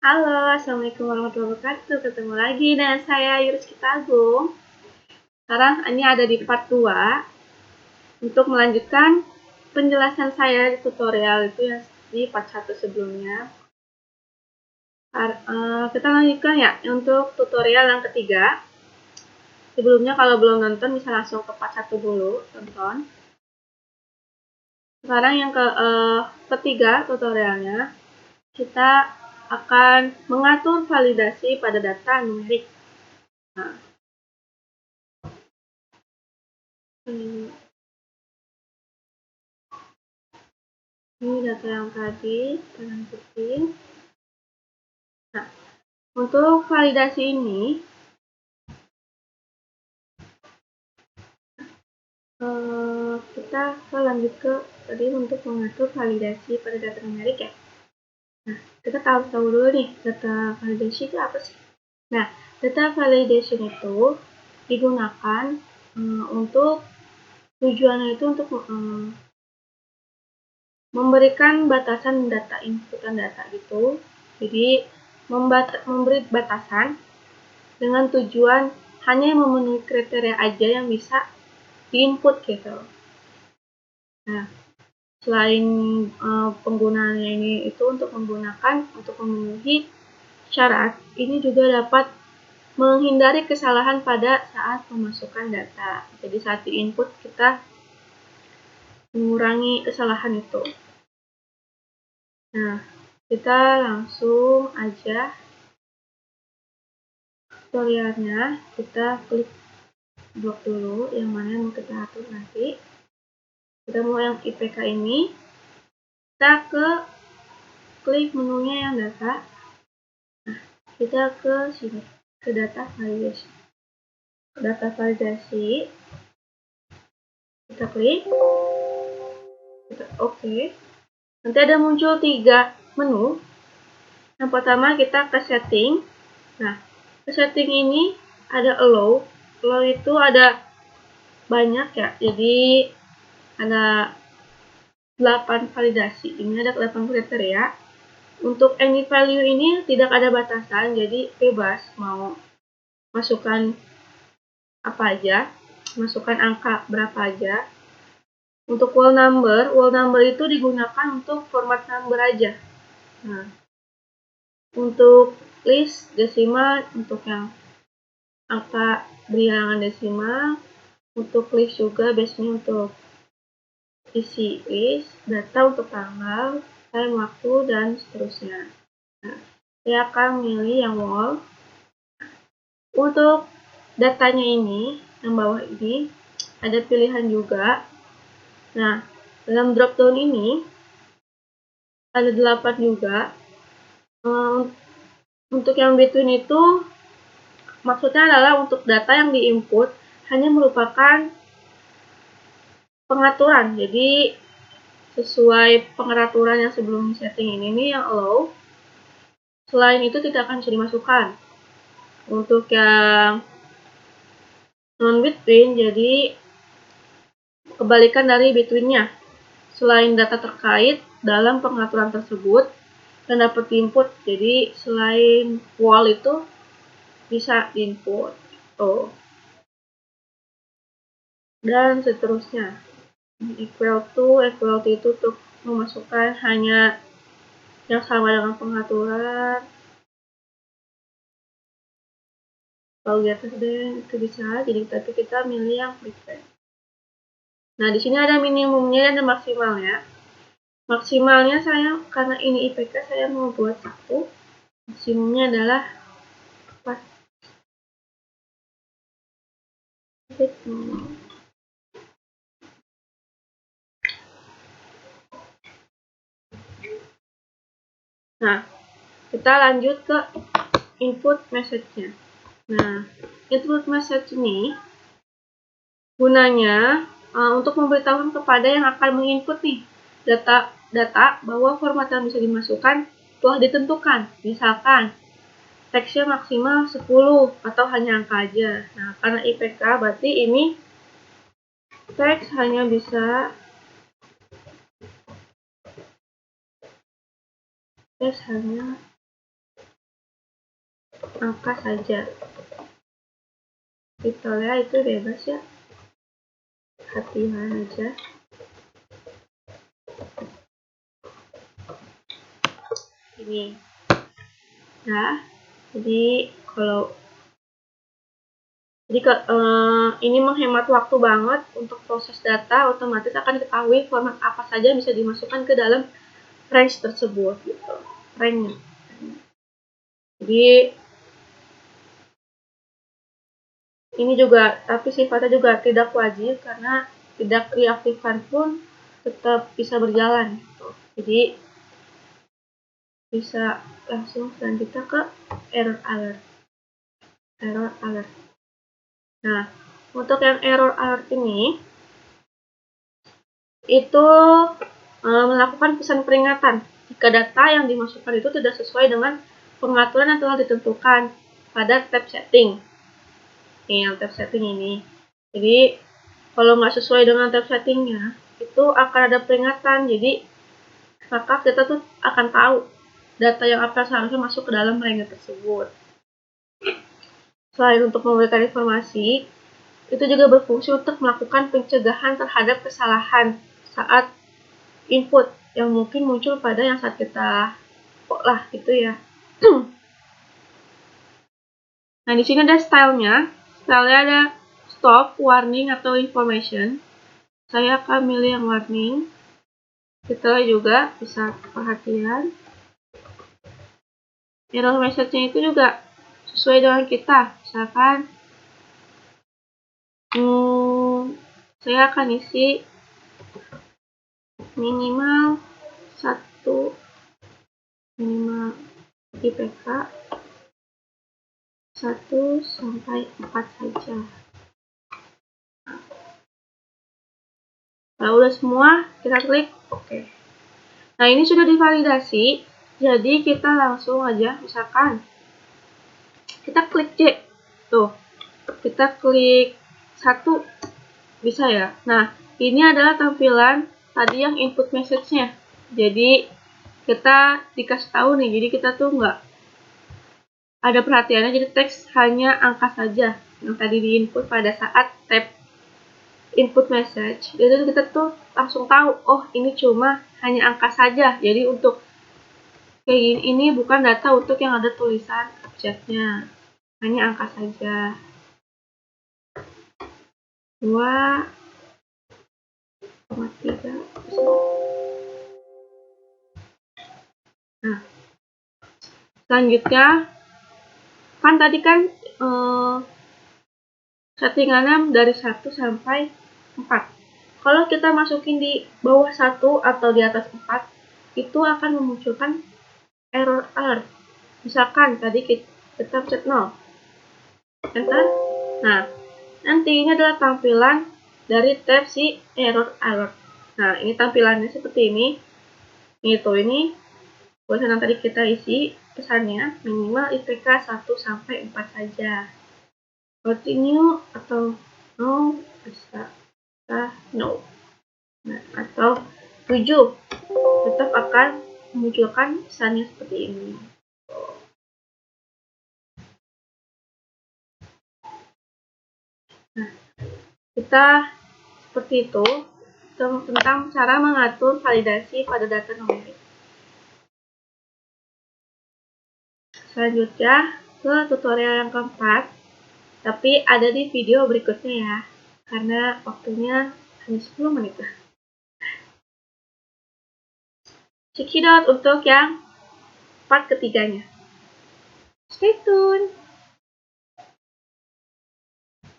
Halo, Assalamualaikum warahmatullahi wabarakatuh. Ketemu lagi dengan saya Yuriskita Agung. Sekarang ini ada di part 2 untuk melanjutkan penjelasan saya di tutorial itu yang di part 1 sebelumnya. Kita lanjutkan ya untuk tutorial yang ketiga. Sebelumnya kalau belum nonton bisa langsung ke part 1 dulu, tonton. Sekarang yang ketiga tutorialnya, kita akan mengatur validasi pada data numerik. Nah, ini data yang tadi kita lanjutin. Nah, untuk validasi ini kita lanjut ke tadi untuk mengatur validasi pada data numerik ya. Nah, kita tahu dulu nih data validasi itu apa sih? Nah, data validation itu digunakan untuk tujuannya itu untuk memberikan batasan data inputan data gitu. Jadi memberi batasan dengan tujuan hanya memenuhi kriteria aja yang bisa diinput gitu. Nah, selain penggunaannya ini itu untuk memenuhi syarat, ini juga dapat menghindari kesalahan pada saat memasukkan data. Jadi saat diinput kita mengurangi kesalahan itu. Nah, kita langsung aja tutorialnya, kita klik blok dulu yang mana yang mau kita atur nanti. Kita mau yang IPK ini, kita klik menunya yang data. Nah, kita ke sini, ke data validasi. Data validasi, kita klik, kita oke. Nanti ada muncul 3 menu. Yang pertama kita ke setting. Nah, ke setting ini ada allow. Allow itu ada banyak ya, jadi ada 8 validasi. Ini ada 8 kriteria. Untuk any value ini tidak ada batasan, jadi bebas mau masukkan apa aja, masukkan angka berapa aja. Untuk whole number itu digunakan untuk format number aja. Nah, untuk list desimal untuk yang angka bilangan desimal, untuk list juga biasanya untuk isi list, data untuk tanggal, time, waktu, dan seterusnya. Nah, saya akan memilih yang whole. Untuk datanya ini, yang bawah ini, ada pilihan juga. Nah, dalam dropdown ini, ada 8 juga. Untuk yang between itu, maksudnya adalah untuk data yang diinput hanya merupakan pengaturan. Jadi, sesuai pengaturan yang sebelum setting ini nih yang allow. Selain itu tidak akan bisa dimasukkan. Untuk yang non-between, jadi kebalikan dari between-nya. Selain data terkait dalam pengaturan tersebut dan dapat diinput, jadi selain wall itu bisa diinput. Dan seterusnya. Equal to itu untuk memasukkan hanya yang sama dengan pengaturan. Kalau di atas itu bisa, jadi tapi kita milih yang preferred. Nah, di sini ada minimumnya dan ada maksimalnya. Maksimalnya saya, karena ini IPK, saya mau buat 1. Maksimumnya adalah 4. Nah, kita lanjut ke input message-nya. Nah, input message ini gunanya untuk memberitahukan kepada yang akan menginput nih data bahwa format yang bisa dimasukkan telah ditentukan. Misalkan teksnya maksimal 10 atau hanya angka aja. Nah, karena IPK berarti ini teks hanya bisa angka saja. Detailnya itu bebas ya, hati-hati aja. Ini. Nah, jadi ini menghemat waktu banget untuk proses data, otomatis akan diketahui format apa saja bisa dimasukkan ke dalam range tersebut gitu. Range. Jadi ini juga, tapi sifatnya juga tidak wajib karena tidak diaktifkan pun tetap bisa berjalan gitu. Jadi bisa langsung selanjutnya ke error alert. Nah, untuk yang error alert ini itu melakukan pesan peringatan jika data yang dimasukkan itu tidak sesuai dengan pengaturan yang telah ditentukan pada tab setting. Ini yang tab setting ini. Jadi kalau nggak sesuai dengan tab settingnya, itu akan ada peringatan. Jadi maka kita tuh akan tahu data yang apa seharusnya masuk ke dalam range tersebut. Selain untuk memberikan informasi, itu juga berfungsi untuk melakukan pencegahan terhadap kesalahan saat input yang mungkin muncul pada yang saat kita gitu ya. Nah, di sini ada stylenya. Stylenya ada stop, warning, atau information. Saya akan milih yang warning. Kita juga bisa perhatian. Error message-nya itu juga sesuai dengan kita. Misalkan saya akan isi minimal 1 minimal IPK 1 sampai 4 saja. Kalau udah semua, kita klik OK. Nah, ini sudah divalidasi, jadi kita langsung aja, misalkan kita klik J. Tuh, kita klik 1, bisa ya. Nah, ini adalah tampilan tadi yang input message-nya. Jadi, kita dikasih tahu nih, jadi kita tuh nggak ada perhatiannya, jadi teks hanya angka saja yang tadi diinput pada saat tab input message. Jadi kita tuh langsung tahu, oh ini cuma hanya angka saja. Jadi untuk kayak ini bukan data untuk yang ada tulisan abjadnya, hanya angka saja. 2,3. Nah, selanjutnya kan tadi kan settingannya dari 1 sampai 4. Kalau kita masukin di bawah 1 atau di atas 4, itu akan memunculkan error alert. Misalkan tadi kita pencet 0. Enter. Nah, nanti ini adalah tampilan dari tab si error alert. Nah, ini tampilannya seperti ini. Ini tulisan yang tadi kita isi, pesannya minimal IPK 1 sampai 4 saja. Continue atau no, bisa no. Nah, atau 7 tetap akan memunculkan pesannya seperti ini. Nah, kita seperti itu tentang cara mengatur validasi pada data numerik. Selanjutnya ke tutorial yang keempat, tapi ada di video berikutnya ya, karena waktunya hanya 10 menit. Cekidot untuk yang part ketiganya. Stay tune!